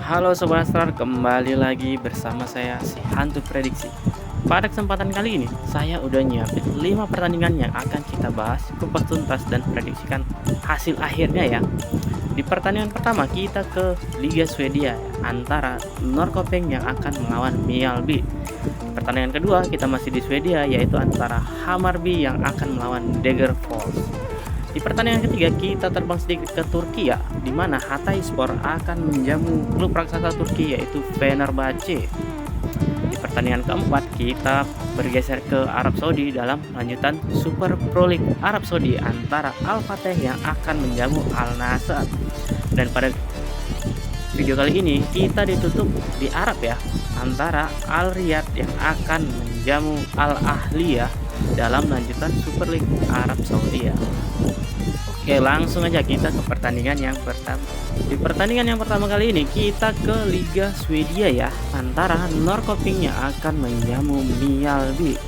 Halo Sobat Astral, kembali lagi bersama saya si Hantu Prediksi. Pada kesempatan kali ini, saya udah nyiapin 5 pertandingan yang akan kita bahas, kupas tuntas dan prediksikan hasil akhirnya ya. Di pertandingan pertama kita ke Liga Swedia antara Norrköping yang akan melawan Mjällby. Di pertandingan kedua kita masih di Swedia, yaitu antara Hammarby yang akan melawan Degerfors. Di pertandingan ketiga kita terbang sedikit ke Turki ya, di mana Hatayspor akan menjamu klub raksasa Turki yaitu Fenerbahce. Di pertandingan keempat kita bergeser ke Arab Saudi dalam lanjutan Super Pro League Arab Saudi antara Al Fateh yang akan menjamu Al Nassr. Dan pada video kali ini kita ditutup di Arab ya, antara Al Riyadh yang akan menjamu Al Ahli ya dalam lanjutan Super League Arab Saudi ya. Oke, langsung aja kita ke pertandingan yang pertama. Di pertandingan yang pertama kali ini kita ke Liga Swedia ya, antara Norrköping yang akan menjamu Mjällby.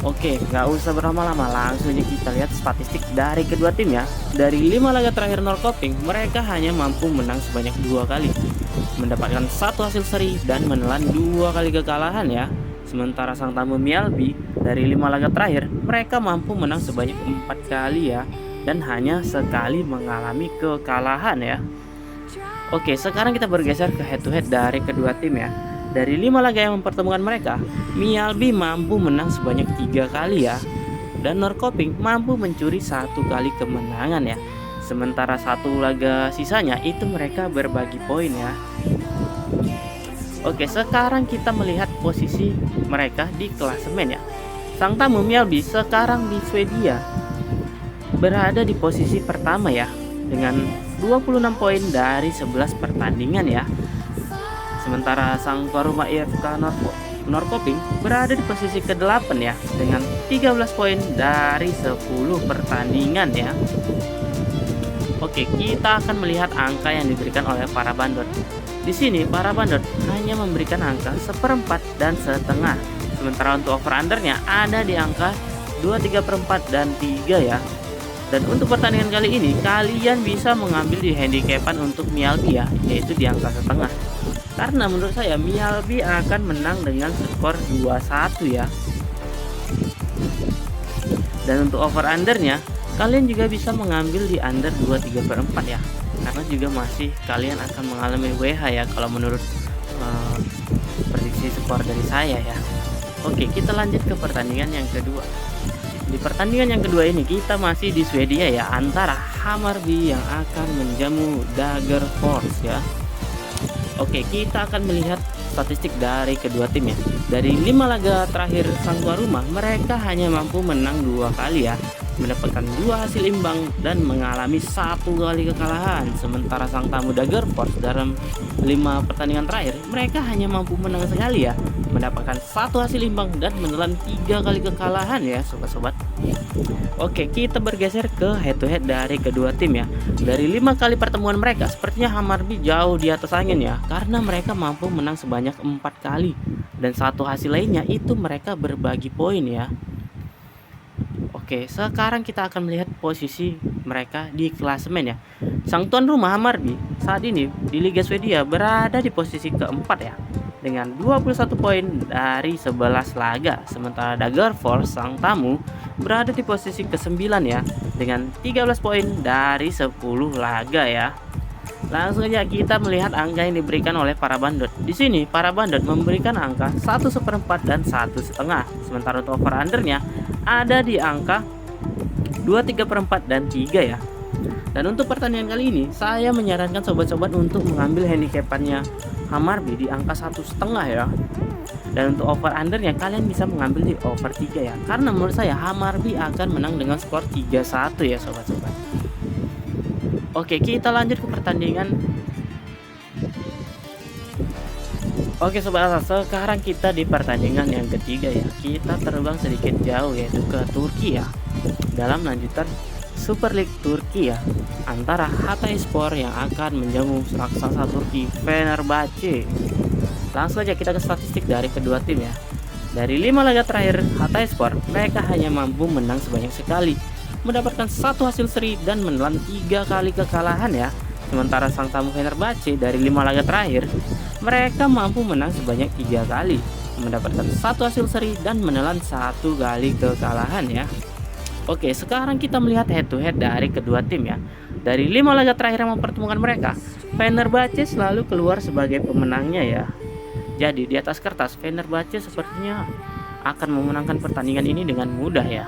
Oke, nggak usah berlama-lama, langsung aja kita lihat statistik dari kedua tim ya. Dari 5 laga terakhir Norrköping, mereka hanya mampu menang sebanyak 2 kali, mendapatkan 1 hasil seri dan menelan 2 kali kekalahan ya. Sementara sang tamu Mjällby dari 5 laga terakhir, mereka mampu menang sebanyak 4 kali ya, dan hanya sekali mengalami kekalahan ya. Oke, sekarang kita bergeser ke head to head dari kedua tim ya. Dari 5 laga yang mempertemukan mereka, Mjällby mampu menang sebanyak 3 kali ya, dan Norrköping mampu mencuri 1 kali kemenangan ya. Sementara 1 laga sisanya itu mereka berbagi poin ya. Oke, sekarang kita melihat posisi mereka di klasemen ya. Sang tamu Mjällby sekarang di Swedia berada di posisi pertama ya, dengan 26 poin dari 11 pertandingan ya. Sementara sang tuan rumah IFK Norrköping berada di posisi ke-8 ya, dengan 13 poin dari 10 pertandingan ya. Oke, kita akan melihat angka yang diberikan oleh para bandot. Di sini para bandot hanya memberikan angka 1/4 dan setengah. Sementara untuk over undernya ada di angka 2/3/4 dan 3 ya. Dan untuk pertandingan kali ini kalian bisa mengambil di handicapan untuk Mjällby ya, yaitu di angka setengah. Karena menurut saya Mjällby akan menang dengan skor 2-1 ya. Dan untuk over undernya kalian juga bisa mengambil di under 2/3/4 ya. Karena juga masih kalian akan mengalami WH ya kalau menurut prediksi skor dari saya ya. Oke, kita lanjut ke pertandingan yang kedua. Di pertandingan yang kedua ini kita masih di Swedia ya, antara Hammarby yang akan menjamu Degerfors ya. Oke, kita akan melihat statistik dari kedua tim ya. Dari 5 laga terakhir sang tuan rumah, mereka hanya mampu menang 2 kali ya, mendapatkan 2 hasil imbang dan mengalami 1 kali kekalahan. Sementara sang tamu Degerfors dalam 5 pertandingan terakhir, mereka hanya mampu menang sekali ya, mendapatkan 1 hasil imbang dan menelan 3 kali kekalahan ya sobat-sobat. Oke, kita bergeser ke head to head dari kedua tim ya. Dari 5 kali pertemuan mereka, sepertinya Hammarby jauh di atas angin ya, karena mereka mampu menang sebanyak 4 kali, dan 1 hasil lainnya itu mereka berbagi poin ya. Oke, sekarang kita akan melihat posisi mereka di klasemen ya. Sang tuan rumah Hammarby saat ini di Liga Swedia berada di posisi keempat ya, dengan 21 poin dari 11 laga. Sementara Degerfors sang tamu berada di posisi ke-9 ya, dengan 13 poin dari 10 laga ya. Langsung aja kita melihat angka yang diberikan oleh para bandot. Di sini para bandot memberikan angka 1/4 dan 1/2. Sementara untuk over undernya ada di angka 2/3/4 dan 3 ya. Dan untuk pertandingan kali ini saya menyarankan sobat-sobat untuk mengambil handicapannya Hammarby di angka 1/2 ya. Dan untuk over undernya kalian bisa mengambil di over 3 ya, karena menurut saya Hammarby akan menang dengan skor 3-1 ya sobat-sobat. Oke, kita lanjut ke pertandingan. Oke sobat Asal, sekarang kita di pertandingan yang ketiga ya. Kita terbang sedikit jauh yaitu ke Turki ya, dalam lanjutan Super League Turki ya, antara Hatayspor yang akan menjamu raksasa Turki Fenerbahce. Langsung aja kita ke statistik dari kedua tim ya. Dari 5 laga terakhir Hatayspor, mereka hanya mampu menang sebanyak sekali, mendapatkan 1 hasil seri dan menelan 3 kali kekalahan ya. Sementara sang tamu Fenerbahce dari 5 laga terakhir, mereka mampu menang sebanyak 3 kali, mendapatkan satu hasil seri dan menelan 1 kali kekalahan ya. Oke, sekarang kita melihat head to head dari kedua tim ya. Dari 5 laga terakhir yang mempertemukan mereka, Fenerbahce selalu keluar sebagai pemenangnya ya. Jadi di atas kertas Fenerbahce sepertinya akan memenangkan pertandingan ini dengan mudah ya.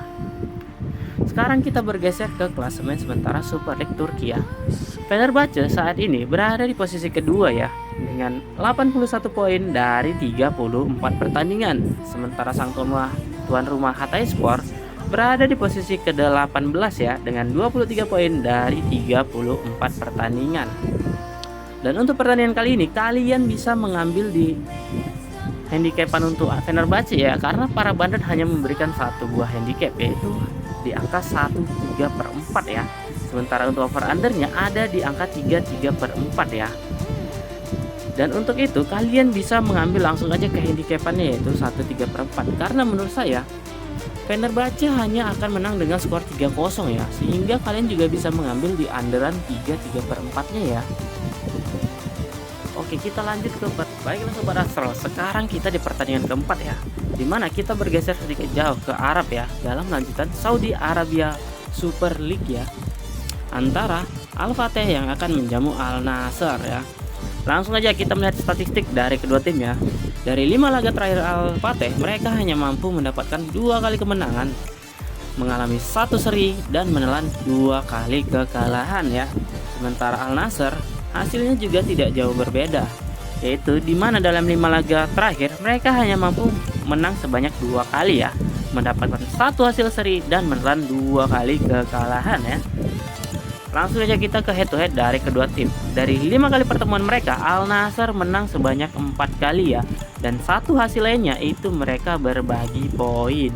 Sekarang kita bergeser ke klasemen sementara Super League Turki ya. Fenerbahce saat ini berada di posisi kedua ya, dengan 81 poin dari 34 pertandingan. Sementara sang tuan rumah Hatayspor berada di posisi ke-18 ya, dengan 23 poin dari 34 pertandingan. Dan untuk pertandingan kali ini kalian bisa mengambil di handicapan untuk Fenerbahce ya, karena para bandit hanya memberikan satu buah handicap, yaitu di angka 1/3/4 ya. Sementara untuk over undernya ada di angka 3/3/4 ya. Dan untuk itu kalian bisa mengambil langsung aja ke handicapannya, yaitu 1/3/4, karena menurut saya Fenerbahce hanya akan menang dengan skor 3-0 ya, sehingga kalian juga bisa mengambil di underan 3/3/4-nya ya. Oke, kita lanjut ke baiklah Sobat Astro. Sekarang kita di pertandingan keempat ya, dimana kita bergeser sedikit jauh ke Arab ya, dalam lanjutan Saudi Arabia Super League ya, antara Al-Fateh yang akan menjamu Al Nassr ya. Langsung aja kita melihat statistik dari kedua tim ya. Dari 5 laga terakhir Al-Fateh, mereka hanya mampu mendapatkan 2 kali kemenangan, mengalami 1 seri dan menelan 2 kali kekalahan ya. Sementara Al Nassr hasilnya juga tidak jauh berbeda, yaitu dimana dalam 5 laga terakhir mereka hanya mampu menang sebanyak 2 kali ya, mendapatkan 1 hasil seri dan menelan 2 kali kekalahan ya. Langsung aja kita ke head to head dari kedua tim. Dari 5 kali pertemuan mereka, Al Nassr menang sebanyak 4 kali ya, dan 1 hasil lainnya itu mereka berbagi poin.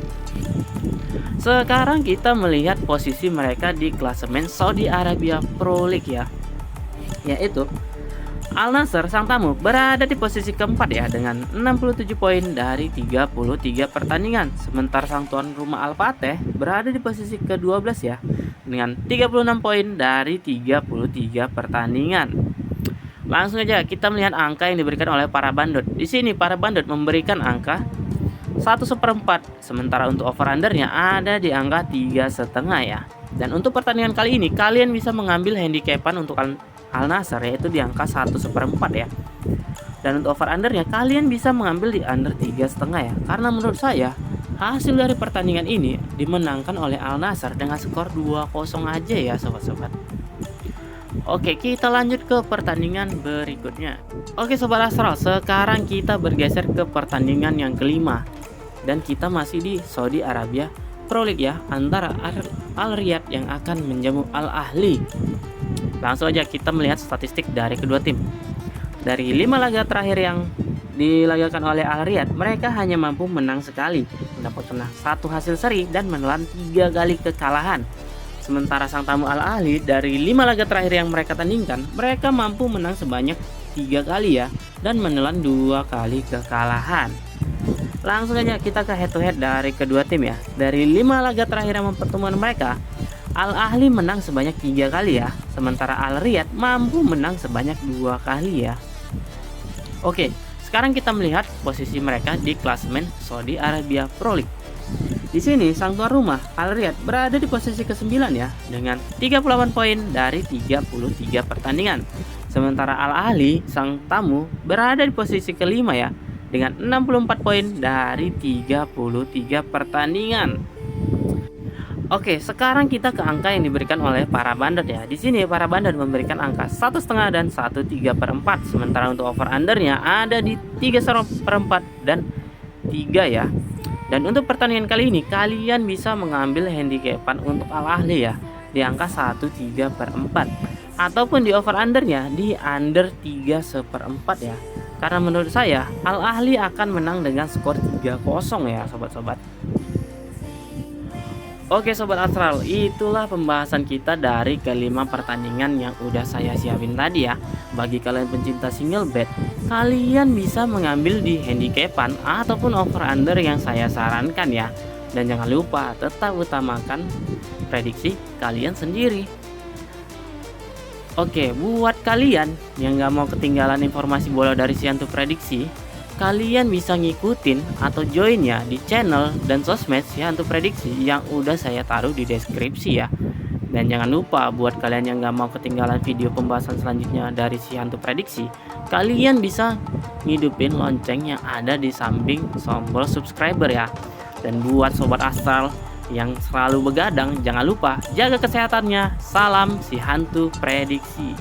Sekarang kita melihat posisi mereka di klasemen Saudi Arabia Pro League ya, yaitu Al Nassr sang tamu berada di posisi keempat ya, dengan 67 poin dari 33 pertandingan. Sementara sang tuan rumah Al-Fateh berada di posisi ke-12 ya, dengan 36 poin dari 33 pertandingan. Langsung aja kita melihat angka yang diberikan oleh para bandot. Di sini para bandot memberikan angka 1/4, sementara untuk over undernya ada di angka 3,5 ya. Dan untuk pertandingan kali ini kalian bisa mengambil handicapan untuk Al Nassr, yaitu di angka 1/4 ya. Dan untuk over undernya kalian bisa mengambil di under 3,5 ya, karena menurut saya hasil dari pertandingan ini dimenangkan oleh Al Nassr dengan skor 2-0 aja ya sobat-sobat. Oke, kita lanjut ke pertandingan berikutnya. Oke Sobat Astro, sekarang kita bergeser ke pertandingan yang kelima, dan kita masih di Saudi Arabia Pro League ya, antara Al Riyadh yang akan menjamu Al Ahli. Langsung aja kita melihat statistik dari kedua tim. Dari 5 laga terakhir yang dilagakan oleh Al Riyadh, mereka hanya mampu menang sekali, mendapatkan 1 hasil seri dan menelan 3 kali kekalahan. Sementara sang tamu Al Ahli dari 5 laga terakhir yang mereka tandingkan, mereka mampu menang sebanyak 3 kali ya, dan menelan 2 kali kekalahan. Langsung aja kita ke head to head dari kedua tim ya. Dari 5 laga terakhir yang mempertemukan mereka, Al Ahli menang sebanyak 3 kali ya, sementara Al Riyadh mampu menang sebanyak 2 kali ya. Oke, sekarang kita melihat posisi mereka di klasemen Saudi Arabia Pro League. Di sini sang tuan rumah Al Riyadh berada di posisi ke-9 ya, dengan 38 poin dari 33 pertandingan. Sementara Al Ahli sang tamu berada di posisi ke-5 ya, dengan 64 poin dari 33 pertandingan. Oke, sekarang kita ke angka yang diberikan oleh para bandit ya. Di sini para bandit memberikan angka 1,5 dan 1/3/4. Sementara untuk over undernya ada di 3/4 dan 3 ya. Dan untuk pertandingan kali ini kalian bisa mengambil handicapan untuk Al Ahli ya, di angka 1/3/4, ataupun di over undernya di under 3/4 ya. Karena menurut saya Al Ahli akan menang dengan skor 3-0 ya sobat-sobat. Oke Sobat Astral, itulah pembahasan kita dari kelima pertandingan yang udah saya siapin tadi ya. Bagi kalian pencinta single bet, kalian bisa mengambil di handicapan ataupun over under yang saya sarankan ya. Dan jangan lupa tetap utamakan prediksi kalian sendiri. Oke, buat kalian yang nggak mau ketinggalan informasi bola dari si Hantu Prediksi, kalian bisa ngikutin atau join ya di channel dan sosmed si Hantu Prediksi yang udah saya taruh di deskripsi ya. Dan jangan lupa buat kalian yang nggak mau ketinggalan video pembahasan selanjutnya dari si Hantu Prediksi, kalian bisa ngidupin lonceng yang ada di samping tombol subscriber ya. Dan buat sobat Astral yang selalu begadang, jangan lupa jaga kesehatannya. Salam si Hantu Prediksi.